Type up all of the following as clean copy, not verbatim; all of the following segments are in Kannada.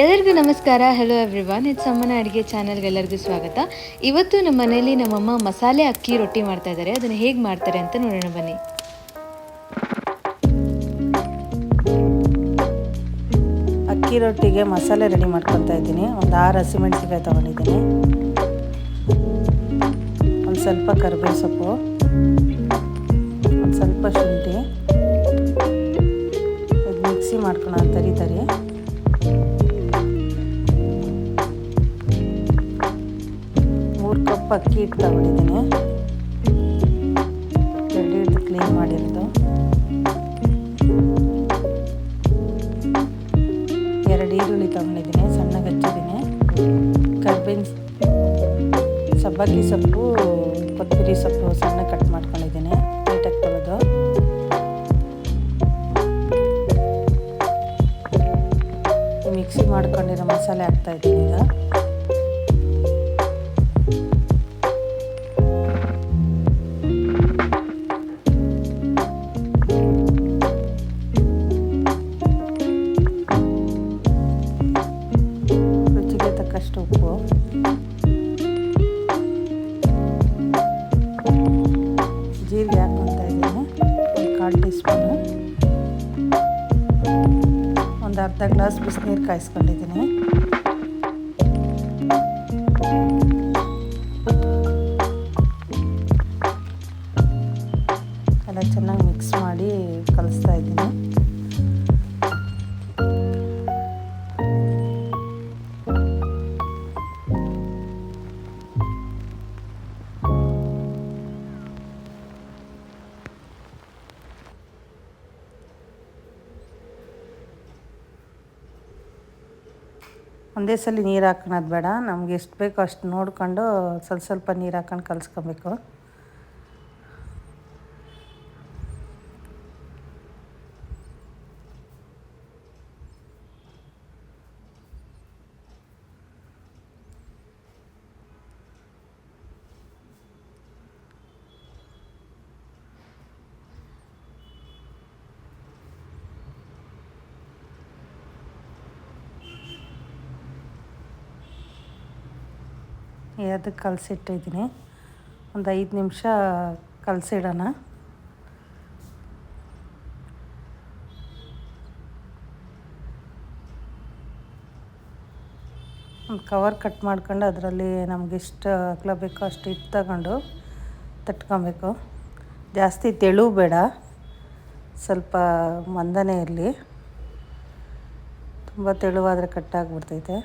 ಎಲ್ಲರಿಗೂ ನಮಸ್ಕಾರ. ಹೆಲೋ ಎವ್ರಿವನ್, ಇಟ್ಸ್ ಅಮ್ಮನ ಅಡುಗೆ ಚಾನಲ್ಗೆ ಎಲ್ಲರಿಗೂ ಸ್ವಾಗತ. ಇವತ್ತು ನಮ್ಮ ಮನೆಯಲ್ಲಿ ನಮ್ಮಮ್ಮ ಮಸಾಲೆ ಅಕ್ಕಿ ರೊಟ್ಟಿ ಮಾಡ್ತಾ ಇದ್ದಾರೆ. ಅದನ್ನು ಹೇಗೆ ಮಾಡ್ತಾರೆ ಅಂತ ನೋಡೋಣ ಬನ್ನಿ. ಅಕ್ಕಿ ರೊಟ್ಟಿಗೆ ಮಸಾಲೆ ರೆಡಿ ಮಾಡ್ಕೊತಾ ಇದ್ದೀನಿ. ಒಂದು 6 ಹಸಿಮೆಣಸಿಕಾಯಿ ತೊಗೊಂಡಿದ್ದೀನಿ, ಒಂದು ಸ್ವಲ್ಪ ಕರಿಬೇವು ಸೊಪ್ಪು, ಒಂದು ಸ್ವಲ್ಪ ಶುಂಠಿ. ಇದು ಮಿಕ್ಸಿ ಮಾಡ್ಕೊಳ್ಳೋ ತರಿ 3 ಕಪ್ ಅಕ್ಕಿ ಹಿಟ್ಟು ತಗೊಂಡಿದ್ದೀನಿ, ಜಲ್ದಿ ಹಿಟ್ಟು ಕ್ಲೀನ್ ಮಾಡಿರೋದು. 2 ಈರುಳ್ಳಿ ತಗೊಂಡಿದ್ದೀನಿ, ಸಣ್ಣಗೆ ಹಚ್ಚಿದ್ದೀನಿ. ಕರ್ಬೇವಿನ ಸಬ್ಬಕ್ಕಿ ಸೊಪ್ಪು, ಕೊತ್ತಂಬರಿ ಸೊಪ್ಪು ಸಣ್ಣ ಕಟ್ ಮಾಡ್ಕೊಂಡಿದ್ದೀನಿ, ನೀಟಾಗಿ ತೊಳೆದು. ಮಿಕ್ಸಿ ಮಾಡ್ಕೊಂಡಿರೋ ಮಸಾಲೆ ಹಾಕ್ತಾಯಿದ್ದೀನಿ ಈಗ. ರುಚಿಗೆ ತಕ್ಕಷ್ಟು ಉಪ್ಪು, ಜೀರಿಗೆ ಹಾಕ್ಕೊತಾ ಇದ್ದೀನಿ, ಒಂದು 1/4 ಟೀ ಸ್ಪೂನು. ಒಂದು ಅರ್ಧ ಗ್ಲಾಸ್ ಬಿಸಿನೀರು ಕಾಯಿಸ್ಕೊಂಡಿದ್ದೀನಿ. ಎಲ್ಲ ಚೆನ್ನಾಗಿ ಮಿಕ್ಸ್ ಮಾಡಿ ಕಲಿಸ್ತಾ ಇದ್ದೀನಿ. ಒಂದೇ ಸಲ ನೀರು ಹಾಕೋದು ಬೇಡ, ನಮ್ಗೆ ಎಷ್ಟು ಬೇಕೋ ಅಷ್ಟು ನೋಡ್ಕೊಂಡು ಸ್ವಲ್ಪ ನೀರು ಹಾಕೊಂಡು ಕಲಿಸ್ಕೊಬೇಕು. ಅದಕ್ಕೆ ಕಲಸಿಟ್ಟಿದ್ದೀನಿ, ಒಂದು 5 ನಿಮಿಷ ಕಲಸಿಡೋಣ. ಒಂದು ಕವರ್ ಕಟ್ ಮಾಡ್ಕೊಂಡು ಅದರಲ್ಲಿ ನಮ್ಗೆ ಎಷ್ಟು ಅಗಲ ಬೇಕೋ ಅಷ್ಟು ಹಿಟ್ಟು ತಗೊಂಡು ತಟ್ಕೊಬೇಕು. ಜಾಸ್ತಿ ತೆಳು ಬೇಡ, ಸ್ವಲ್ಪ ಮಂದನೇ ಇರಲಿ. ತುಂಬ ತೆಳುವಾದರೆ ಕಟ್ಟಾಗ್ಬಿಡ್ತೈತೆ.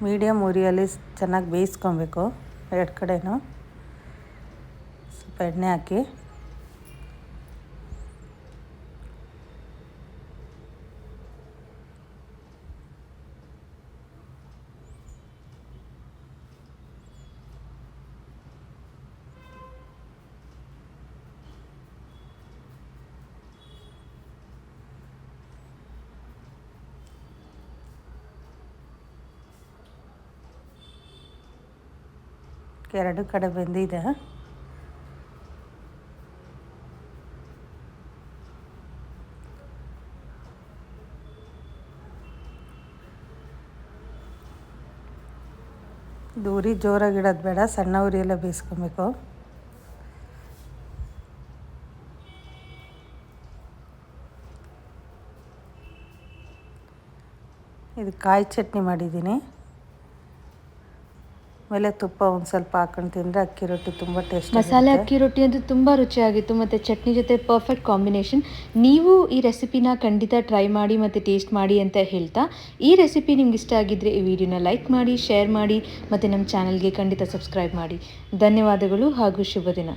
ಮೀಡಿಯಮ್ ಉರಿಯಲ್ಲಿ ಚೆನ್ನಾಗಿ ಬೇಯಿಸ್ಕೊಬೇಕು. 2 ಕಡೆನೂ ಸ್ವಲ್ಪ ಎಣ್ಣೆ ಹಾಕಿ ಎರಡು ಕಡೆ ಬೆಂದಿದೆ. ಇದು ಉರಿ ಜೋರಾಗಿ ಇಡೋದು ಬೇಡ, ಸಣ್ಣ ಉರಿಯೆಲ್ಲ ಬೇಯಿಸ್ಕೊಬೇಕು. ಇದು ಕಾಯಿ ಚಟ್ನಿ ಮಾಡಿದ್ದೀನಿ, ಮೇಲೆ ತುಪ್ಪ ಒಂದು ಸ್ವಲ್ಪ ಹಾಕೊಂಡು ತಿಂದರೆ ಅಕ್ಕಿ ರೊಟ್ಟಿ ತುಂಬ ಟೇಸ್ಟ್. ಮಸಾಲೆ ಅಕ್ಕಿ ರೊಟ್ಟಿ ಅಂತೂ ತುಂಬ ರುಚಿಯಾಗಿತ್ತು, ಮತ್ತು ಚಟ್ನಿ ಜೊತೆ ಪರ್ಫೆಕ್ಟ್ ಕಾಂಬಿನೇಷನ್. ನೀವು ಈ ರೆಸಿಪಿನ ಖಂಡಿತ ಟ್ರೈ ಮಾಡಿ ಮತ್ತು ಟೇಸ್ಟ್ ಮಾಡಿ ಅಂತ ಹೇಳ್ತಾ, ಈ ರೆಸಿಪಿ ನಿಮ್ಗೆ ಇಷ್ಟ ಆಗಿದ್ದರೆ ಈ ವಿಡಿಯೋನ ಲೈಕ್ ಮಾಡಿ, ಶೇರ್ ಮಾಡಿ ಮತ್ತು ನಮ್ಮ ಚಾನಲ್ಗೆ ಖಂಡಿತ ಸಬ್ಸ್ಕ್ರೈಬ್ ಮಾಡಿ. ಧನ್ಯವಾದಗಳು ಹಾಗೂ ಶುಭ ದಿನ.